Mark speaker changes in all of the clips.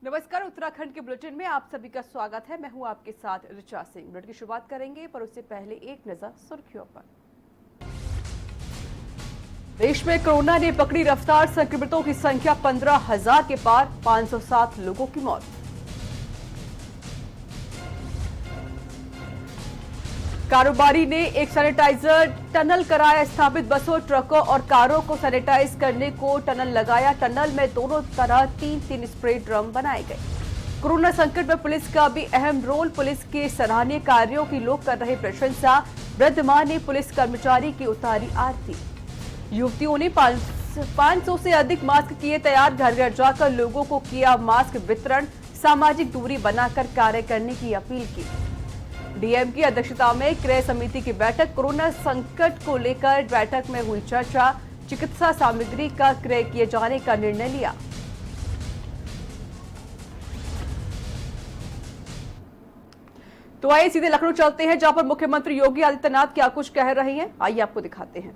Speaker 1: नमस्कार, उत्तराखंड के बुलेटिन में आप सभी का स्वागत है। मैं हूं आपके साथ ऋचा सिंह। बुलेटिन की शुरुआत करेंगे, पर उससे पहले एक नजर सुर्खियों पर। देश में कोरोना ने पकड़ी रफ्तार, संक्रमितों की संख्या 15,000 के पार, 507 लोगों की मौत। कारोबारी ने एक सैनिटाइजर टनल कराया, स्थापित बसों, ट्रकों और कारों को सैनिटाइज करने को टनल लगाया। टनल में दोनों तरह 3-3 स्प्रे ड्रम बनाए गए। कोरोना संकट में पुलिस का भी अहम रोल, पुलिस के सराहनीय कार्यों की लोग कर रहे प्रशंसा। वृद्ध मां ने पुलिस कर्मचारी की उतारी आरती। युवतियों ने 500 से अधिक मास्क किए तैयार, घर घर जाकर लोगों को किया मास्क वितरण, सामाजिक दूरी बनाकर कार्य करने की अपील की। डीएम की अध्यक्षता में क्रय समिति की बैठक, कोरोना संकट को लेकर बैठक में हुई चर्चा, चिकित्सा सामग्री का क्रय किए जाने का निर्णय लिया। तो आइए सीधे लखनऊ चलते हैं, जहां पर मुख्यमंत्री योगी आदित्यनाथ क्या कुछ कह रहे हैं, आइए आपको दिखाते हैं।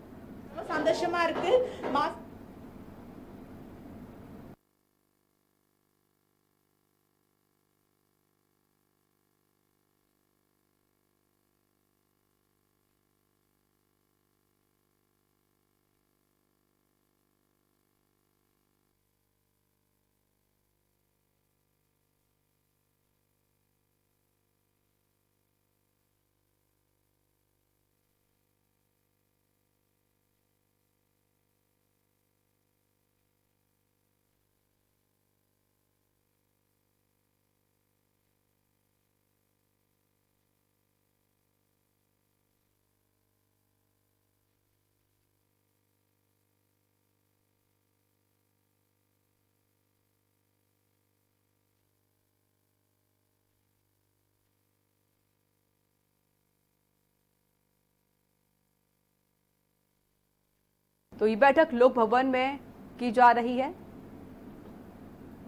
Speaker 1: तो ये बैठक लोक भवन में की जा रही है।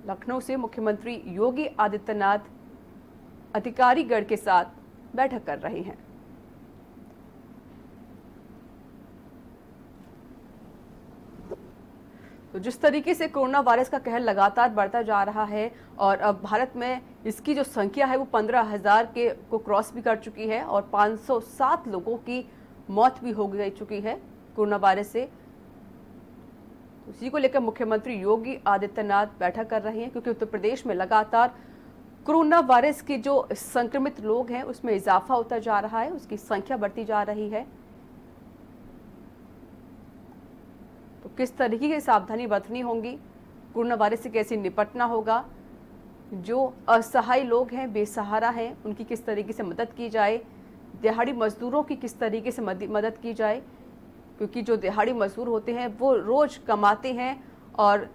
Speaker 1: लखनऊ से मुख्यमंत्री योगी आदित्यनाथ अधिकारीगण के साथ बैठक कर रहे हैं। तो जिस तरीके से कोरोना वायरस का कहर लगातार बढ़ता जा रहा है और अब भारत में इसकी जो संख्या है वो 15,000 को क्रॉस भी कर चुकी है और 507 लोगों की मौत भी हो चुकी है कोरोना वायरस से। उसी को लेकर मुख्यमंत्री योगी आदित्यनाथ बैठक कर रहे हैं, क्योंकि उत्तर प्रदेश में लगातार कोरोना वायरस के जो संक्रमित लोग हैं उसमें इजाफा होता जा रहा है, उसकी संख्या बढ़ती जा रही है। तो किस तरीके की सावधानी बरतनी होगी, कोरोना वायरस से कैसे निपटना होगा, जो असहाय लोग हैं, बेसहारा हैं, उनकी किस तरीके से मदद की जाए, दिहाड़ी मजदूरों की किस तरीके से मदद की जाए, क्योंकि जो दिहाड़ी मजदूर होते हैं वो रोज कमाते हैं और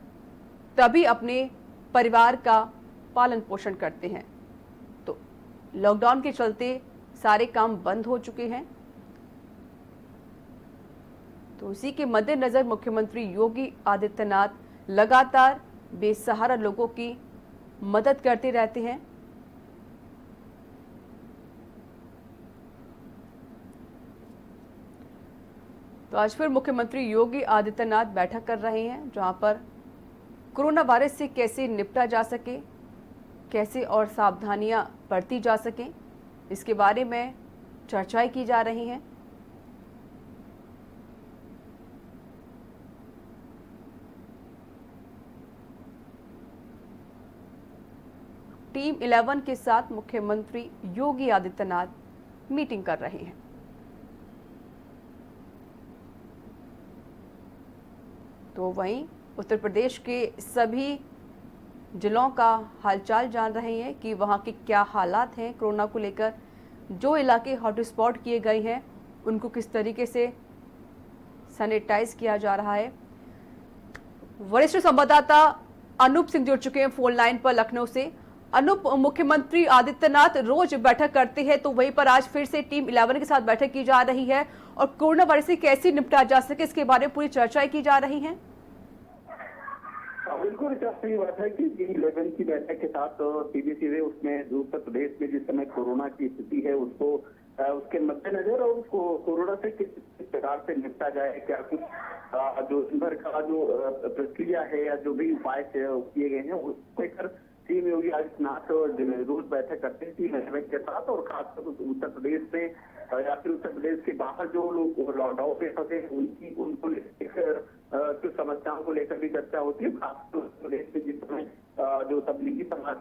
Speaker 1: तभी अपने परिवार का पालन पोषण करते हैं। तो लॉकडाउन के चलते सारे काम बंद हो चुके हैं। तो उसी के मद्देनजर मुख्यमंत्री योगी आदित्यनाथ लगातार बेसहारा लोगों की मदद करते रहते हैं। तो आज फिर मुख्यमंत्री योगी आदित्यनाथ बैठक कर रहे हैं, जहां पर कोरोना वायरस से कैसे निपटा जा सके, कैसे और सावधानियां बरती जा सकें, इसके बारे में चर्चाएं की जा रही हैं। टीम 11 के साथ मुख्यमंत्री योगी आदित्यनाथ मीटिंग कर रहे हैं। तो वहीं उत्तर प्रदेश के सभी जिलों का हालचाल जान रहे हैं कि वहां के क्या हालात हैं कोरोना को लेकर। जो इलाके हॉटस्पॉट किए गए हैं उनको किस तरीके से सैनिटाइज किया जा रहा है। वरिष्ठ संवाददाता अनूप सिंह जुड़ चुके हैं फोन लाइन पर लखनऊ से। अनूप, मुख्यमंत्री आदित्यनाथ रोज बैठक करते हैं, तो वहीं पर आज फिर से टीम 11 के साथ बैठक की जा रही है और कोरोना वायरस से कैसे निपटा जा सके इसके बारे में पूरी चर्चाएं की जा रही हैं।
Speaker 2: बिल्कुल सही बात है कि टीम 11 की बैठक के साथ सीधे उसमें जो उत्तर प्रदेश में जिस समय कोरोना की स्थिति है उसको उसके मद्देनजर और उसको कोरोना से किस प्रकार से निपटा जाए, क्या कुछ जो इधर का जो प्रक्रिया है या जो भी उपाय किए गए हैं उसको लेकर सीएम योगी आदित्यनाथ रोज बैठक करते हैं टीम मैनेजमेंट के साथ, और खासकर उत्तर प्रदेश में या फिर उत्तर प्रदेश के बाहर जो लोग लॉकडाउन पे फंसे हैं उनको कुछ समस्याओं को लेकर भी चर्चा होती है। खासकर उत्तर प्रदेश में जिस समय जो तबलीगी समाज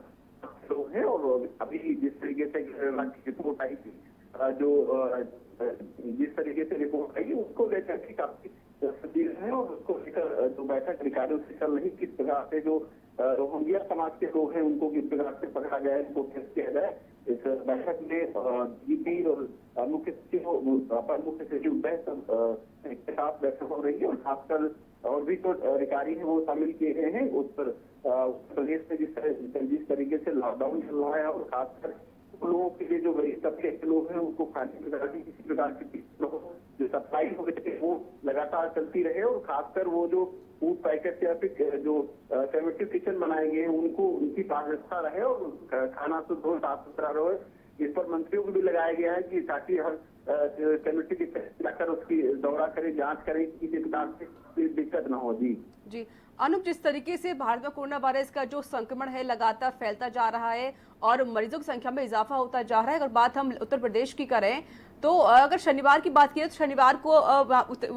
Speaker 2: लोग हैं, और अभी जिस तरीके से रिपोर्ट आई थी, जो जिस तरीके से रिपोर्ट आई उसको लेकर के काफी संदिग्ध है, और उसको लेकर जो बैठक अधिकारियों से चल रही, किस प्रकार से जो रोहिंग्या समाज के लोग हैं उनको किस प्रकार से पकड़ा जाए, उनको टेस्ट किया जाए। इस बैठक में डीजी और मुख्य सचिव, अपर मुख्य सचिव के साथ बैठक हो रही है, और खासकर और भी जो अधिकारी हैं वो शामिल किए गए हैं। उत्तर प्रदेश में जिस तरीके से लॉकडाउन चल रहा है, और खासकर लोगों के लिए जो गरीब तबके के लोग हैं उनको खाने प्रकार की किसी प्रकार की जो सप्लाई हो रही है वो लगातार चलती रहे, और खासकर वो जो फूड पैकेट या फिर जो सेमेटिव किचन बनाए गए हैं उनको उनकी पारदर्शिता रहे और खाना शुद्ध हो, साफ सुथरा रहे। इस पर मंत्रियों को भी लगाया गया है कि ताकि हर सेमेटिव किचन जाकर उसकी दौरा करें, जांच करें, किसी प्रकार से दिक्कत ना हो। जी
Speaker 1: अनुप, जिस तरीके से भारत में कोरोना वायरस का जो संक्रमण है लगातार फैलता जा रहा है और मरीजों की संख्या में इजाफा होता जा रहा है, अगर बात हम उत्तर प्रदेश की करें तो अगर शनिवार की बात करें तो शनिवार को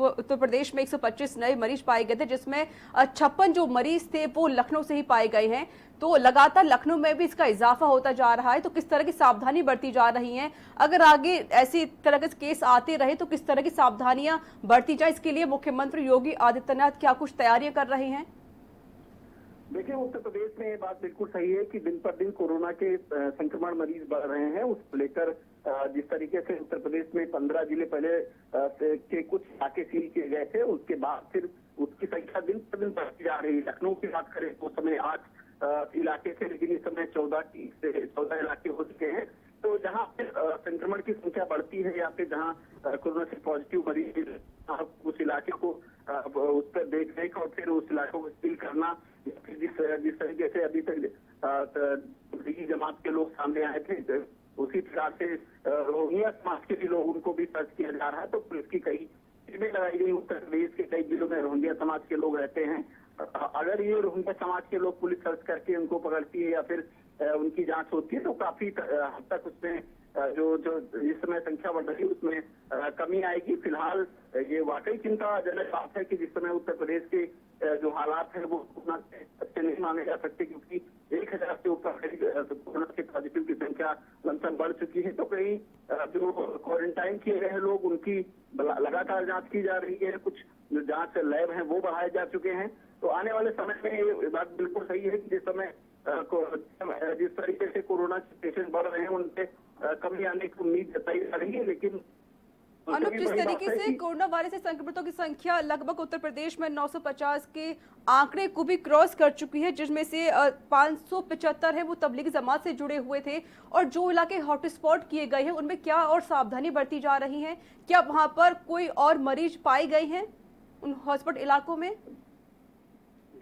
Speaker 1: उत्तर प्रदेश में 125 नए मरीज पाए गए थे, जिसमें 56 जो मरीज थे वो लखनऊ से ही पाए गए हैं। तो लगातार लखनऊ में भी इसका इजाफा होता जा रहा है, तो किस तरह की सावधानी बरती जा रही है? अगर आगे ऐसी तरह के केस आते रहे तो किस तरह की सावधानियां बरती जाए, इसके लिए मुख्यमंत्री योगी आदित्यनाथ क्या कुछ तैयारियां कर रहे हैं?
Speaker 2: देखिए, उत्तर प्रदेश में ये बात बिल्कुल सही है कि दिन पर दिन कोरोना के संक्रमण मरीज बढ़ रहे हैं। उसको लेकर जिस तरीके से उत्तर प्रदेश में 15 जिले पहले के कुछ इलाके सील किए गए थे, उसके बाद फिर उसकी संख्या दिन पर दिन बढ़ती जा रही है। लखनऊ की बात करें तो समय 8 इलाके थे, लेकिन इस समय 14 इलाके हो चुके हैं। तो जहाँ फिर संक्रमण की संख्या बढ़ती है या फिर जहाँ कोरोना से पॉजिटिव मरीज, उस इलाके को उस पर देख रेख और फिर उस इलाके को सील करना, जिस तरीके से अभी तक जमात के लोग सामने आए थे, उसी प्रकार से रोहिंग्या समाज के भी लोग, उनको भी सर्च किया जा रहा है। तो पुलिस की कई टीमें लगाई गई। उत्तर प्रदेश के कई जिलों में रोहिंग्या समाज के लोग रहते हैं। अगर ये रोहिंग्या समाज के लोग पुलिस सर्च करके उनको पकड़ती है या फिर उनकी जांच होती है तो काफी हद तक उसमें जो इस समय संख्या बढ़ रही है उसमें कमी आएगी। फिलहाल ये वाकई चिंताजनक बात है कि जिस समय उत्तर प्रदेश के जो हालात हैं वो उतना अच्छे नहीं माने जा सकते, क्योंकि 1000 से ऊपर कोरोना के पॉजिटिव की संख्या लमसम बढ़ चुकी है। तो कहीं जो क्वारंटाइन किए गए हैं लोग, उनकी लगातार जांच की जा रही है। कुछ जो जांच लैब हैं वो बढ़ाए जा चुके हैं। तो आने वाले समय में ये बात बिल्कुल सही है कि जिस समय जिस तरीके से कोरोना के पेशेंट बढ़ रहे हैं उनसे कमी आने की उम्मीद जताई जा रही है। लेकिन
Speaker 1: अनुप, जिस तरीके से कोरोना वायरस से संक्रमितों की संख्या लगभग उत्तर प्रदेश में 950 के आंकड़े को भी क्रॉस कर चुकी है, जिसमें से 575 है वो तबलीगी जमात से जुड़े हुए थे, और जो इलाके हॉटस्पॉट किए गए हैं उनमें क्या और सावधानी बरती जा रही है? क्या वहां पर कोई और मरीज पाए गए हैं उन हॉटस्पॉट इलाकों में?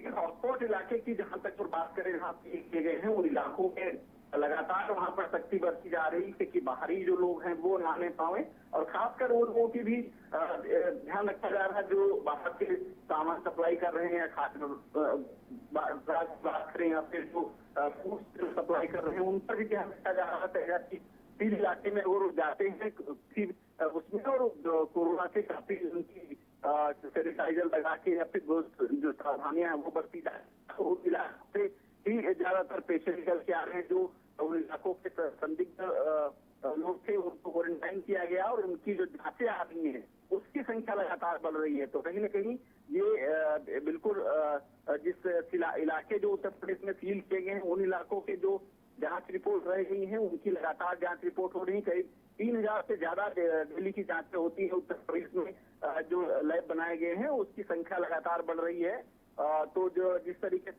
Speaker 2: हॉटस्पॉट इलाके की जहां तक बात करें, जहाँ किए गए हैं उन इलाकों में लगातार वहां पर सख्ती बरती जा रही है कि बाहरी जो लोग हैं वो ना आने पाए, और खासकर उन लोगों की भी ध्यान रखा जा रहा है जो बाहर के सामान सप्लाई कर रहे हैं, बात करें या फिर जो फूड सप्लाई कर रहे हैं उन पर भी ध्यान रखा जा रहा है कि तीन इलाके में वो जाते हैं उसमें, और कोरोना से काफी उनकी सैनिटाइजर लगा के या फिर जो सावधानियां हैं वो बरती जाए। तो उन इलाके से ही ज्यादातर पेशेंट निकल के आ रहे हैं। जो उन इलाकों के संदिग्ध लोग थे उनको क्वारंटाइन किया गया, और उनकी जो जांचें आ रही हैं उसकी संख्या लगातार बढ़ रही है। तो कहीं न कहीं ये बिल्कुल जिस इलाके जो उत्तर प्रदेश में सील किए गए हैं उन इलाकों के जो जांच रिपोर्ट रह गई हैं उनकी लगातार जांच रिपोर्ट हो रही है। करीब 3000 से ज्यादा डेली की जांचें होती है उत्तर प्रदेश में। जो लैब बनाए गए हैं उसकी संख्या लगातार बढ़ रही है। तो जो जिस तरीके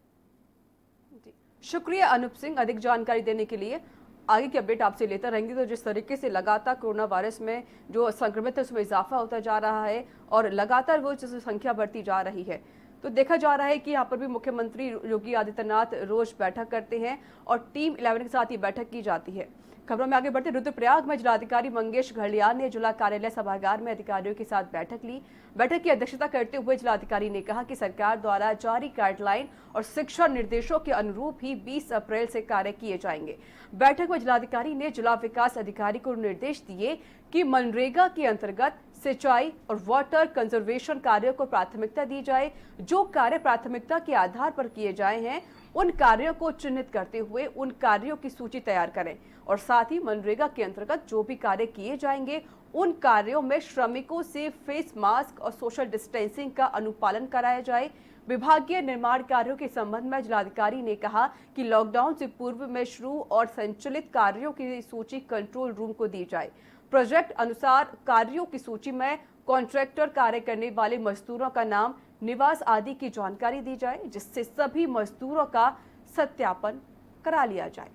Speaker 1: शुक्रिया अनुप सिंह अधिक जानकारी देने के लिए। आगे की अपडेट आपसे लेते रहेंगे। तो जिस तरीके से लगातार कोरोना वायरस में जो संक्रमित है उसमें इजाफा होता जा रहा है और लगातार वो संख्या बढ़ती जा रही है, तो देखा जा रहा है कि यहाँ पर भी मुख्यमंत्री योगी आदित्यनाथ रोज बैठक करते हैं और टीम 11 के साथ ये बैठक की जाती है। खबरों में आगे बढ़ते, रुद्रप्रयाग में जिलाधिकारी मंगेश घड़ियाल ने जिला कार्यालय सभागार में अधिकारियों के साथ बैठक ली। बैठक की अध्यक्षता करते हुए जिलाधिकारी ने कहा कि सरकार द्वारा जारी गाइडलाइन और शिक्षा निर्देशों के अनुरूप ही 20 अप्रैल से कार्य किए जाएंगे। बैठक में जिलाधिकारी ने जिला विकास अधिकारी को निर्देश दिए कि मनरेगा के अंतर्गत सिंचाई और वाटर कंजर्वेशन कार्यों को प्राथमिकता दी जाए। जो कार्य प्राथमिकता के आधार पर किए जाए हैं उन कार्यों को चिन्हित करते हुए उन कार्यों की सूची तैयार करें और साथ ही मनरेगा के अंतर्गत जो भी कार्य किए जाएंगे उन कार्यों में श्रमिकों से फेस मास्क और सोशल डिस्टेंसिंग का अनुपालन कराया जाए। विभागीय निर्माण कार्यों के संबंध में जिलाधिकारी ने कहा कि लॉकडाउन से पूर्व में शुरू और संचालित कार्यों की सूची कंट्रोल रूम को दी जाए। प्रोजेक्ट अनुसार कार्यों की सूची में कॉन्ट्रैक्टर कार्य करने वाले मजदूरों का नाम, निवास आदि की जानकारी दी जाए, जिससे सभी मजदूरों का सत्यापन करा लिया जाए।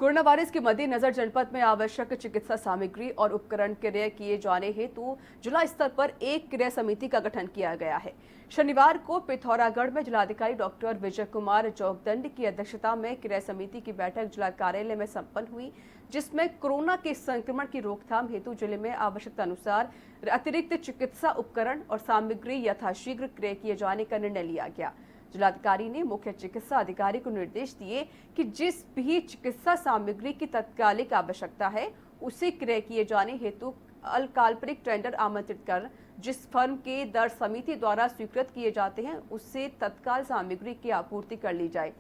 Speaker 1: कोरोना वायरस के मद्देनजर जनपद में आवश्यक चिकित्सा सामग्री और उपकरण क्रय किए जाने हेतु जिला स्तर पर एक क्रय समिति का गठन किया गया है। शनिवार को पिथौरागढ़ में जिलाधिकारी डॉक्टर विजय कुमार चौकदंड की अध्यक्षता में क्रय समिति की बैठक जिला कार्यालय में संपन्न हुई, जिसमें कोरोना के संक्रमण की रोकथाम हेतु जिले में आवश्यकता अनुसार अतिरिक्त चिकित्सा उपकरण और सामग्री यथाशीघ्र क्रय किए जाने का निर्णय लिया गया। जिलाधिकारी ने मुख्य चिकित्सा अधिकारी को निर्देश दिए कि जिस भी चिकित्सा सामग्री की तत्कालिक आवश्यकता है उसे क्रय किए जाने हेतु अकाल्पनिक टेंडर आमंत्रित कर जिस फर्म के दर समिति द्वारा स्वीकृत किए जाते हैं उससे तत्काल सामग्री की आपूर्ति कर ली जाए।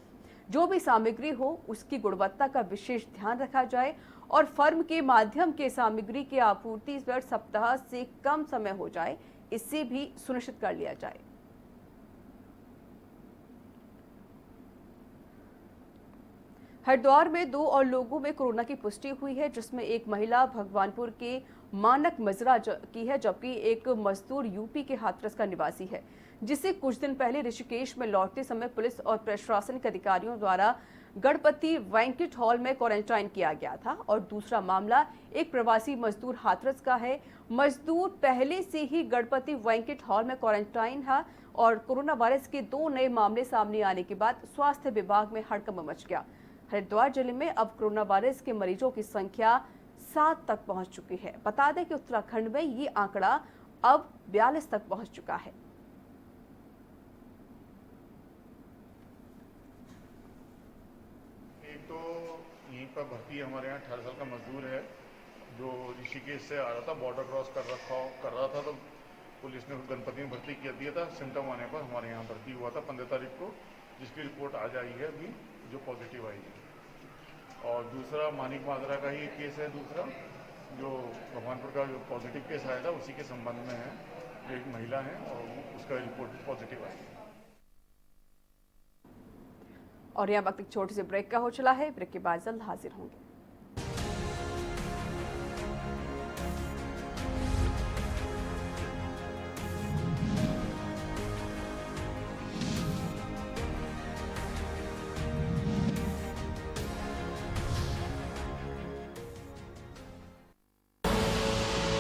Speaker 1: जो भी सामग्री हो उसकी गुणवत्ता का विशेष ध्यान रखा जाए और फर्म के माध्यम के सामग्री की आपूर्ति पर सप्ताह से कम समय हो जाए, इससे भी सुनिश्चित कर लिया जाए। हरिद्वार में 2 और लोगों में कोरोना की पुष्टि हुई है, जिसमें एक महिला भगवानपुर के मानक मजरा की है, जबकि एक मजदूर यूपी के हाथरस का निवासी है, जिसे कुछ दिन पहले ऋषिकेश में लौटते समय पुलिस और प्रशासनिक अधिकारियों द्वारा गणपति बैंक्वेट हॉल में क्वारंटाइन किया गया था। और दूसरा मामला एक प्रवासी मजदूर हाथरस का है। मजदूर पहले से ही गणपति बैंक्वेट हॉल में क्वारंटाइन है और कोरोना वायरस के 2 नए मामले सामने आने के बाद स्वास्थ्य विभाग में हड़कंप मच गया। हरिद्वार जिले में अब कोरोना वायरस के मरीजों की संख्या 7 तक पहुंच चुकी है। बता दें कि उत्तराखंड में ये आंकड़ा अब 42 तक पहुंच चुका है।
Speaker 3: एक तो यहीं पर भर्ती हमारे यहाँ 18 साल का मजदूर है जो ऋषिकेश से आ रहा था, बॉर्डर क्रॉस कर रहा था, तो पुलिस ने गणपति में भर्ती कर दिया था। सिम्टम आने पर हमारे यहाँ भर्ती हुआ था 15 तारीख को, जिसकी रिपोर्ट आज आई है अभी जो पॉजिटिव आई है। और दूसरा मानिक माजरा का ही केस है, दूसरा जो भगवानपुर का जो पॉजिटिव केस आया था उसी के संबंध में है। जो एक महिला है और उसका रिपोर्ट पॉजिटिव आई है।
Speaker 1: और यहाँ वक्त एक छोटे से ब्रेक का हो चला है। ब्रेक के बाद जल्द हाजिर होंगे।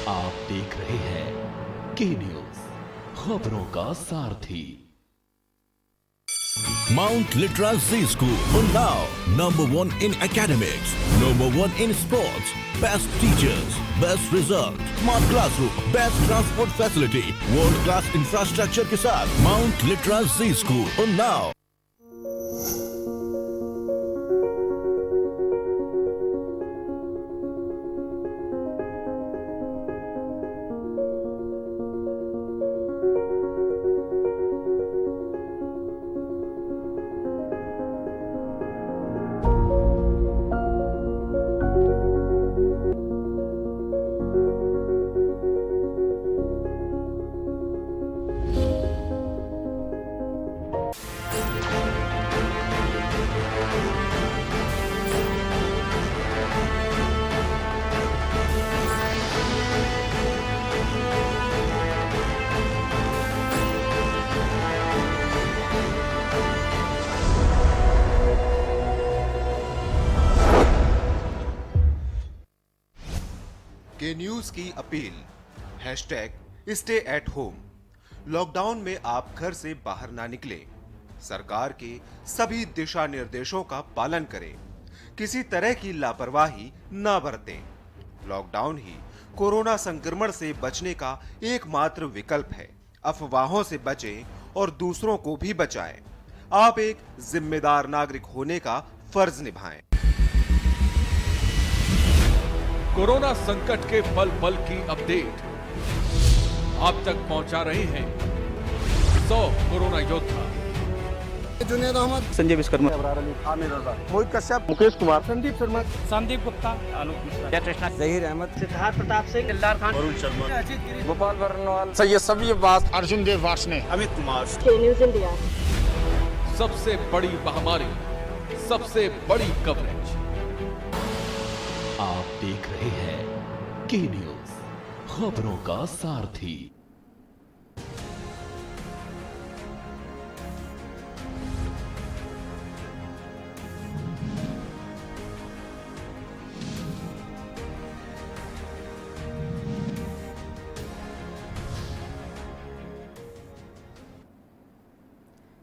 Speaker 4: आप देख रहे हैं के न्यूज, खबरों का सारथी।
Speaker 5: Mount Litra Z School, Unnao, #1 in academics, #1 in sports, best teachers, best result, smart classroom, best transport facility, world class infrastructure के साथ Mount Litra Z School, Unnao।
Speaker 6: के न्यूज की अपील #StayAtHome। लॉकडाउन में आप घर से बाहर ना निकलें। सरकार के सभी दिशा निर्देशों का पालन करें। किसी तरह की लापरवाही ना बरतें। लॉकडाउन ही कोरोना संक्रमण से बचने का एकमात्र विकल्प है। अफवाहों से बचें और दूसरों को भी बचाएं। आप एक जिम्मेदार नागरिक होने का फर्ज निभाएं।
Speaker 4: कोरोना संकट के पल पल की अपडेट आप तक पहुंचा रहे हैं 100 कोरोना योद्धा।
Speaker 7: जुनेद अहमद,
Speaker 8: संजय विश्वकर्मा,
Speaker 7: आमिर रजा, मोहित कश्यप, मुकेश कुमार, संदीप शर्मा,
Speaker 8: संदीप गुप्ता, आलोक मिश्रा, कृष्णा, जहीर अहमद,
Speaker 7: सिद्धार्थ प्रताप सिंह, दिलदार खान,
Speaker 8: वरुण शर्मा,
Speaker 7: गोपाल वर्णवाल, सैयद सभी अब्बास,
Speaker 8: अर्जुन देव वार्ष्णेय, अमित कुमार।
Speaker 9: News India.
Speaker 4: सबसे बड़ी महामारी, सबसे बड़ी कवरेज। आप देख रहे हैं के न्यूज, खबरों का सारथी।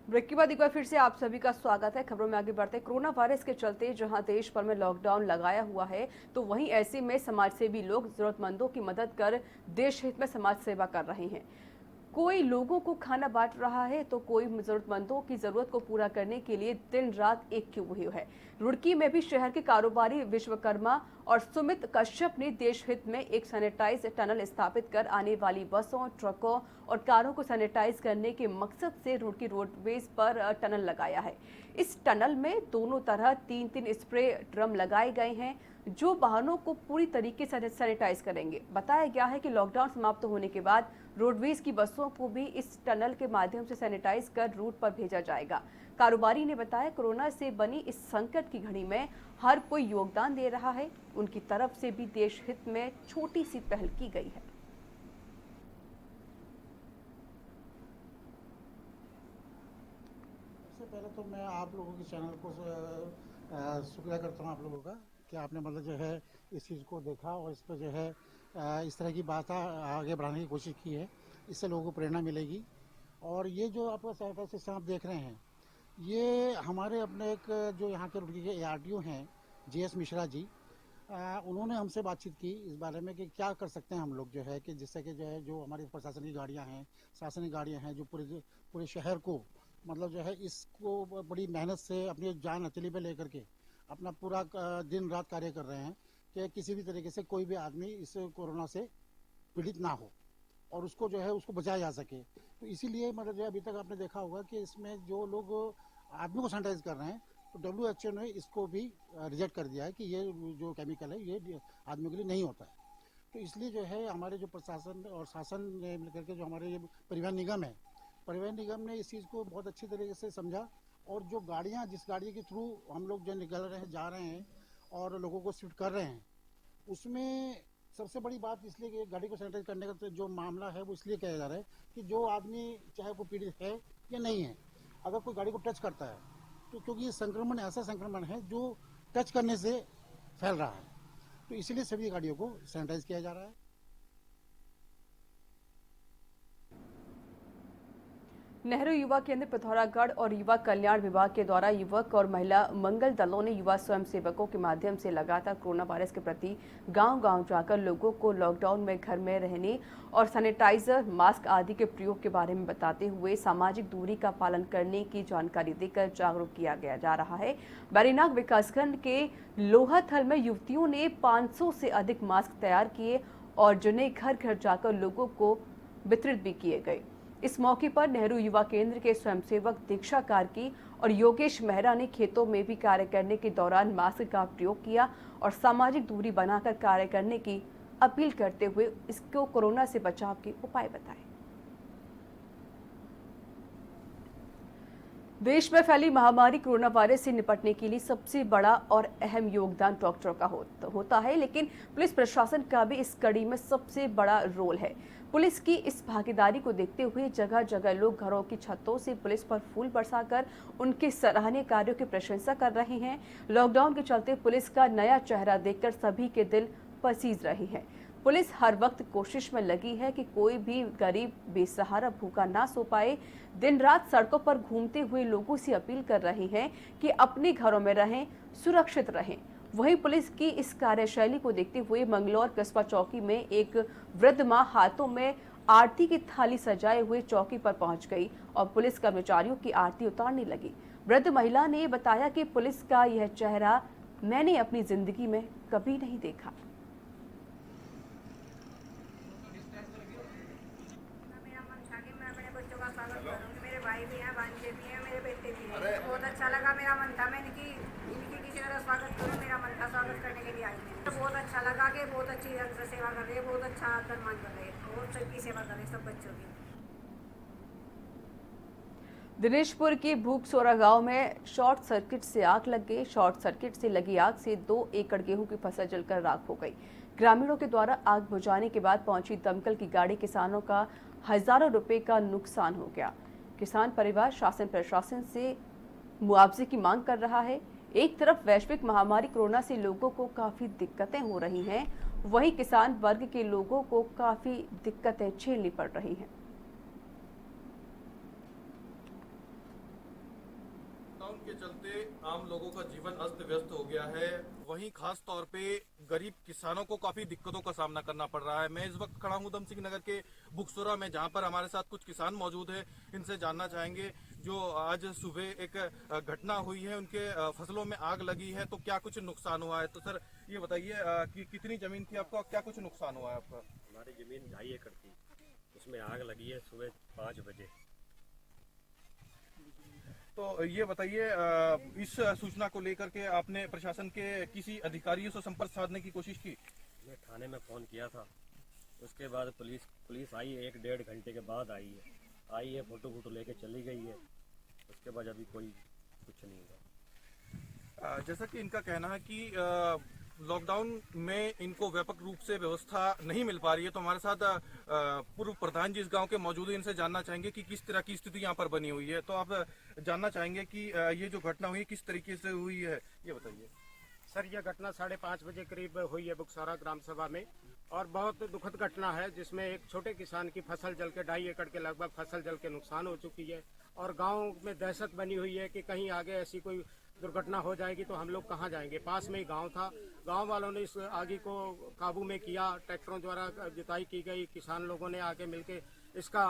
Speaker 1: ब्रेक के बाद एक बार फिर से आप सभी का स्वागत है। खबरों में आगे बढ़ते हैं। कोरोना वायरस के चलते जहां देश भर में लॉकडाउन लगाया हुआ है, तो वहीं ऐसे में समाजसेवी लोग जरूरतमंदों की मदद कर देश हित में समाज सेवा कर रहे हैं। कोई लोगों को खाना बांट रहा है, तो कोई जरूरतमंदों की जरूरत को पूरा करने के लिए दिन रात एक किए हुए है। रुड़की में भी शहर के कारोबारी विश्वकर्मा और सुमित कश्यप ने देश हित में एक सैनिटाइज टनल स्थापित कर आने वाली बसों, ट्रकों और कारों को सैनिटाइज करने के मकसद से रुड़की रोडवेज पर टनल लगाया है। इस टनल में दोनों तरह 3-3 स्प्रे ड्रम लगाए गए हैं, जो वाहनों को पूरी तरीके से सैनिटाइज करेंगे। बताया गया है कि लॉकडाउन समाप्त होने के बाद रोडवेज की बसों को भी इस टनल के माध्यम से सैनिटाइज कर रूट पर भेजा जाएगा। कारोबारी ने बताया, कोरोना से बनी इस संकट की घड़ी में हर कोई योगदान दे रहा है। उनकी तरफ से भी देश हित में छोटी सी पहल की गई है।
Speaker 7: सबसे पहले तो मैं आप लोगों के चैनल को शुक्रिया करता हूँ आप लोगों का कि आपने मतलब जो है इस चीज़ को देखा और इस पर जो है इस तरह की बात आगे बढ़ाने की कोशिश की है। इससे लोगों को प्रेरणा मिलेगी। और ये जो आपका सैनिटाइज सिस्टम आप देख रहे हैं, ये हमारे अपने एक जो यहाँ के रुड़की के ARTO हैं JS मिश्रा जी, उन्होंने हमसे बातचीत की इस बारे में कि क्या कर सकते हैं हम लोग जो है कि जिससे कि जो है जो हमारी प्रशासन की गाड़ियाँ हैं, शासनिक गाड़ियाँ हैं, जो पूरे शहर को मतलब जो है इसको बड़ी मेहनत से अपनी जान हथेली पे लेकर के अपना पूरा दिन रात कार्य कर रहे हैं कि किसी भी तरीके से कोई भी आदमी इस कोरोना से पीड़ित ना हो और उसको जो है उसको बचाया जा सके। तो इसीलिए मतलब जो अभी तक आपने देखा होगा कि इसमें जो लोग आदमी को सैनिटाइज कर रहे हैं, तो WHO ने इसको भी रिजेक्ट कर दिया है कि ये जो केमिकल है ये आदमी के लिए नहीं होता है। तो इसलिए जो है हमारे जो प्रशासन और शासन ने मिलकर के जो हमारे ये परिवहन निगम है, परिवहन निगम ने इस चीज़ को बहुत अच्छी तरीके से समझा और जो गाड़ियाँ जिस गाड़ी के थ्रू हम लोग जो निकल रहे हैं, जा रहे हैं और लोगों को शिफ्ट कर रहे हैं, उसमें सबसे बड़ी बात इसलिए कि गाड़ी को सैनिटाइज करने का जो मामला है वो इसलिए किया जा रहा है कि जो आदमी चाहे वो पीड़ित है या नहीं है, अगर कोई गाड़ी को टच करता है तो क्योंकि ये संक्रमण ऐसा संक्रमण है जो टच करने से फैल रहा है, तो इसीलिए सभी गाड़ियों को सैनिटाइज किया जा रहा है।
Speaker 1: नेहरू युवा केंद्र पिथौरागढ़ और युवा कल्याण विभाग के द्वारा युवक और महिला मंगल दलों ने युवा स्वयंसेवकों के माध्यम से लगातार कोरोना वायरस के प्रति गांव-गांव जाकर लोगों को लॉकडाउन में घर में रहने और सैनिटाइजर, मास्क आदि के प्रयोग के बारे में बताते हुए सामाजिक दूरी का पालन करने की जानकारी देकर जागरूक किया गया जा रहा है। बैरीनाग विकासखंड के लोहाथल में युवतियों ने 500 से अधिक मास्क तैयार किए और जिन्हें घर घर जाकर लोगों को वितरित भी किए गए। इस मौके पर नेहरू युवा केंद्र के स्वयंसेवक दीक्षा कार्की और योगेश मेहरा ने खेतों में भी कार्य करने के दौरान मास्क का प्रयोग किया और सामाजिक दूरी बनाकर कार्य करने की अपील करते हुए इसको कोरोना से बचाव के उपाय बताए। देश में फैली महामारी कोरोना वायरस से निपटने के लिए सबसे बड़ा और अहम योगदान डॉक्टरों का होता है, लेकिन पुलिस प्रशासन का भी इस कड़ी में सबसे बड़ा रोल है। पुलिस की इस भागीदारी को देखते हुए जगह जगह लोग घरों की छतों से पुलिस पर फूल बरसाकर उनके सराहनीय कार्यों की प्रशंसा कर रहे हैं। लॉकडाउन के चलते पुलिस का नया चेहरा देखकर सभी के दिल पसीज रहे हैं। पुलिस हर वक्त कोशिश में लगी है कि कोई भी गरीब बेसहारा भूखा ना सो पाए। दिन रात सड़कों पर घूमते हुए लोगों से अपील कर रहे हैं कि अपने घरों में रहें, सुरक्षित रहें। वहीं पुलिस की इस कार्यशैली को देखते हुए मंगलौर कस्बा चौकी में एक वृद्ध मां हाथों में आरती की थाली सजाए हुए चौकी पर पहुंच गई और पुलिस कर्मचारियों की आरती उतारने लगी। वृद्ध महिला ने बताया कि पुलिस का यह चेहरा मैंने अपनी जिंदगी में कभी नहीं देखा।
Speaker 9: मेरे भाई भी हैं, भांजे भी हैं, मेरे बेटे भी हैं। बहुत अच्छा लगा, मेरा मन था मैं इनकी किसी तरह स्वागत करूं, मेरा मन था स्वागत करने के लिए आई थी। तो बहुत अच्छा लगा कि बहुत अच्छी ढंग से सेवा कर रहे हैं, बहुत अच्छा सम्मान कर रहे हैं और सबकी सेवा कर रहे हैं, सब बच्चों की।
Speaker 1: दिनेशपुर के भूखसोरा गांव में शॉर्ट सर्किट से आग लग गई। शॉर्ट सर्किट से लगी आग से 2 एकड़ गेहूं की फसल जलकर राख हो गई। ग्रामीणों के द्वारा आग बुझाने के बाद पहुंची दमकल की गाड़ी किसानों का हजारों रुपए का नुकसान हो गया। किसान परिवार शासन प्रशासन से मुआवजे की मांग कर रहा है। एक तरफ वैश्विक महामारी कोरोना से लोगों को काफी दिक्कतें हो रही हैं, वहीं किसान वर्ग के लोगों को काफी दिक्कतें झेलनी पड़ रही हैं।
Speaker 10: लॉकडाउन के चलते आम लोगों का जीवन अस्त व्यस्त हो गया है। वहीं खास तौर पे गरीब किसानों को काफी दिक्कतों का सामना करना पड़ रहा है। मैं इस वक्त खड़ा हूं उधम सिंह नगर के भूखसोरा में, जहां पर हमारे साथ कुछ किसान मौजूद हैं। इनसे जानना चाहेंगे जो आज सुबह एक घटना हुई है, उनके फसलों में आग लगी है, तो क्या कुछ नुकसान हुआ है? तो सर ये बताइए कि कितनी जमीन थी आपको, क्या कुछ नुकसान हुआ है आपका?
Speaker 11: हमारी जमीन 2.5 एकड़ थी, उसमें आग लगी है सुबह 5 बजे।
Speaker 10: तो ये बताइए इस सूचना को लेकर के आपने प्रशासन के किसी अधिकारियों से संपर्क साधने की कोशिश की?
Speaker 11: मैं थाने में फ़ोन किया था, उसके बाद पुलिस आई है, 1-1.5 घंटे के बाद आई है, फोटो लेके चली गई है। उसके बाद अभी कोई कुछ नहीं हुआ।
Speaker 10: जैसा कि इनका कहना है कि लॉकडाउन में इनको व्यापक रूप से व्यवस्था नहीं मिल पा रही है, तो हमारे साथ पूर्व प्रधान जी इस गांव के मौजूद हैं। इनसे जानना चाहेंगे कि किस तरह की स्थिति यहां पर बनी हुई है। तो आप जानना चाहेंगे कि ये जो घटना हुई किस तरीके से हुई है, ये बताइए।
Speaker 8: सर, यह घटना 5:30 बजे करीब हुई है भूखसोरा ग्राम सभा में, और बहुत दुखद घटना है, जिसमें एक छोटे किसान की फसल जल के 2.5 एकड़ के लगभग फसल जल के नुकसान हो चुकी है। और गांव में दहशत बनी हुई है कि कहीं आगे ऐसी कोई दुर्घटना हो जाएगी तो हम लोग कहाँ जाएंगे। पास में ही गांव था, गांव वालों ने इस आग को काबू में किया, ट्रैक्टरों द्वारा जुताई की गई, किसान लोगों ने आके मिलके इसका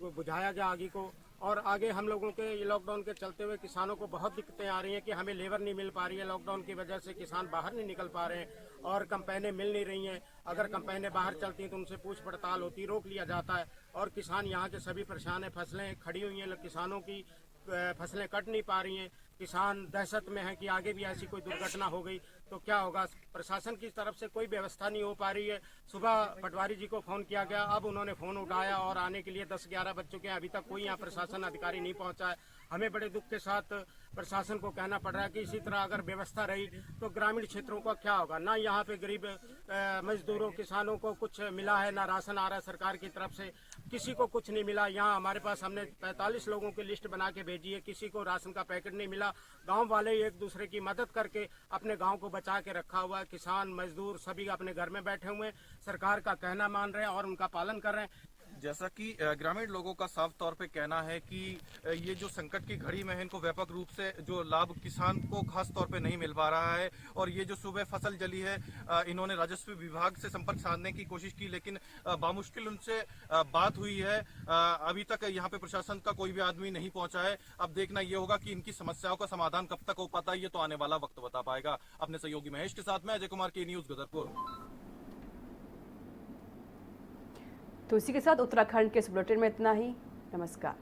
Speaker 8: बुझाया गया आग को। और आगे हम लोगों के लॉकडाउन के चलते हुए किसानों को बहुत दिक्कतें आ रही हैं कि हमें लेबर नहीं मिल पा रही है। लॉकडाउन की वजह से किसान बाहर नहीं निकल पा रहे हैं और कंपेनें मिल नहीं रही हैं। अगर कंपेनें बाहर चलती हैं तो उनसे पूछ पड़ताल होती, रोक लिया जाता है। और किसान यहाँ के सभी परेशान हैं, फसलें खड़ी हुई हैं, किसानों की फसलें कट नहीं पा रही हैं। किसान दहशत में है कि आगे भी ऐसी कोई दुर्घटना हो गई तो क्या होगा। प्रशासन की तरफ से कोई व्यवस्था नहीं हो पा रही है। सुबह पटवारी जी को फोन किया गया, अब उन्होंने फोन उठाया और आने के लिए 10-11 बज चुके हैं, अभी तक कोई यहाँ प्रशासन अधिकारी नहीं पहुंचा है। हमें बड़े दुख के साथ प्रशासन को कहना पड़ रहा है कि इसी तरह अगर व्यवस्था रही तो ग्रामीण क्षेत्रों का क्या होगा। ना यहाँ पे गरीब मजदूरों किसानों को कुछ मिला है, ना राशन आ रहा है सरकार की तरफ से, किसी को कुछ नहीं मिला। यहाँ हमारे पास हमने 45 लोगों की लिस्ट बना के भेजी है, किसी को राशन का पैकेट नहीं मिला। गांव वाले एक दूसरे की मदद करके अपने गांव को बचा के रखा हुआ है। किसान मजदूर सभी अपने घर में बैठे हुए हैं, सरकार का कहना मान रहे हैं और उनका पालन कर रहे हैं।
Speaker 10: जैसा कि ग्रामीण लोगों का साफ तौर पे कहना है कि ये जो संकट की घड़ी में है, इनको व्यापक रूप से जो लाभ किसान को खास तौर पे नहीं मिल पा रहा है। और ये जो सुबह फसल जली है, इन्होंने राजस्व विभाग से संपर्क साधने की कोशिश की, लेकिन बामुश्किल उनसे बात हुई है। अभी तक यहाँ पे प्रशासन का कोई भी आदमी नहीं पहुंचा है। अब देखना ये होगा कि इनकी समस्याओं का समाधान कब तक हो पाता है, ये तो आने वाला वक्त बता पाएगा। अपने सहयोगी महेश के साथ मैं अजय कुमार, के न्यूज गदरपुर।
Speaker 1: तो इसी के साथ उत्तराखंड के इस बुलेटिन में इतना ही। नमस्कार।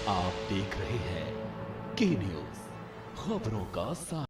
Speaker 12: आप देख रहे हैं के न्यूज, खबरों का साथ।